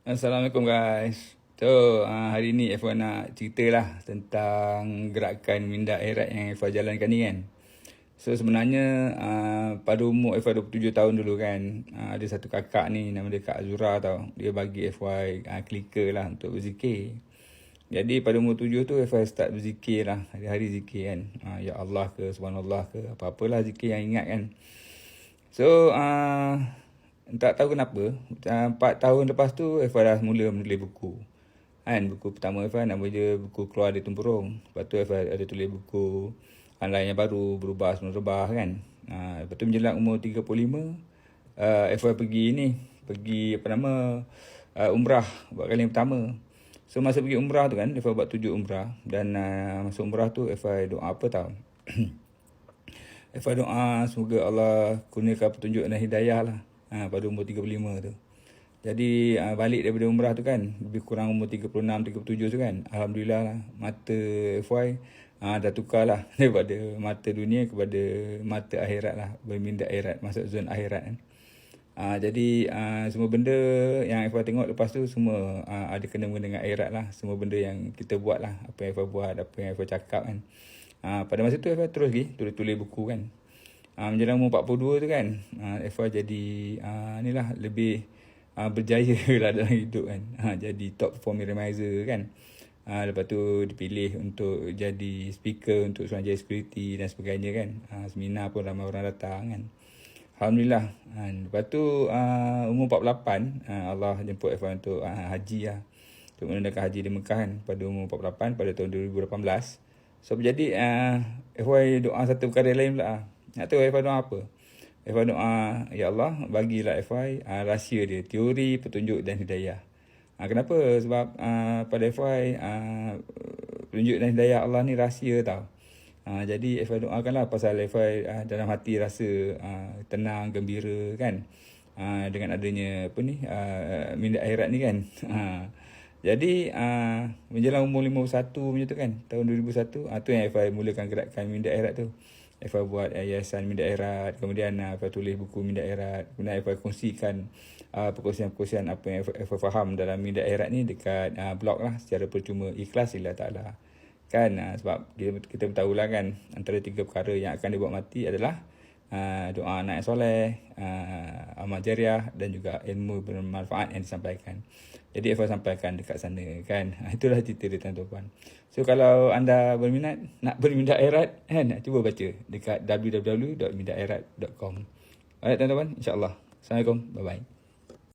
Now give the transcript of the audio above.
Assalamualaikum guys. Hari ni F1 nak cerita lah tentang gerakan minda akhirat yang F1 jalankan ni kan. So sebenarnya pada umur F1 27 tahun dulu kan, ada satu kakak ni nama dia Kak Azura tau. Dia bagi F1 clicker lah untuk berzikir. Jadi pada umur 7 tu F1 start berzikir lah, hari-hari zikir kan. Ya Allah ke, Subhanallah ke, apa-apalah zikir yang ingat kan. So tak tahu kenapa 4 tahun lepas tu F1 dah mula menulis buku kan. Buku pertama F1 nama dia buku Keluar dari Tempurung. Lepas tu F1 ada tulis buku lain yang baru, Berubah Sebelum Rebah kan. Lepas tu menjelang umur 35 F1 pergi umrah buat kali yang pertama. So masa pergi umrah tu kan, F1 buat 7 umrah. Dan masa umrah tu F1 doa apa tau. F1 doa semoga Allah kurniakan petunjuk dan hidayah lah pada umur 35 tu. Jadi balik daripada umrah tu kan, lebih kurang umur 36, 37 tu kan, Alhamdulillah lah, mata FY dah tukar lah daripada mata dunia kepada mata akhirat lah, berminda akhirat, masuk zon akhirat kan. Jadi semua benda yang FY tengok lepas tu semua ada kena-mengena dengan akhirat lah. Semua benda yang kita buat lah, apa yang FY buat, apa yang FY cakap kan. Pada masa tu FY terus lagi tulis buku kan. Menjelang umur 42 tu kan, FY jadi ni lah, lebih berjaya lah dalam hidup kan. Jadi top performing randomizer kan. Lepas tu dipilih untuk jadi speaker untuk Suruhanjaya Security dan sebagainya kan. Seminar pun ramai orang datang kan. Alhamdulillah. Lepas tu umur 48 Allah jemput FY untuk haji lah, untuk menunaikan haji di Mekah kan, pada umur 48 pada tahun 2018. So jadi FY doa satu perkara lain pula. Nak tahu FY doa apa? FY doa, ya Allah bagilah FY rahsia dia, teori, petunjuk dan hidayah. Kenapa? Sebab pada FY petunjuk dan hidayah Allah ni rahsia tau. Jadi FY doakanlah pasal FY dalam hati rasa tenang, gembira kan, dengan adanya minda akhirat ni kan. Jadi menjelang umur 51 macam tu kan, tahun 2001, tu yang FY mulakan gerakan minda akhirat tu. FY buat yayasan minda akhirat, kemudian FY tulis buku minda akhirat, kemudian FY kongsikan perkongsian-perkongsian apa yang FY faham dalam minda akhirat ni dekat blog lah, secara percuma, ikhlas lillah ta'ala kan. Sebab kita tahulah kan, antara 3 perkara yang akan dibuat mati adalah doa anak yang soleh, amal jariah dan juga ilmu bermanfaat yang disampaikan. Jadi FY sampaikan dekat sana kan. Itulah cerita dia tuan-tuan. So kalau anda berminat nak berminda akhirat kan, cuba baca dekat www.mindaakhirat.com. Alright tuan-tuan, insya-Allah. Assalamualaikum. Bye bye.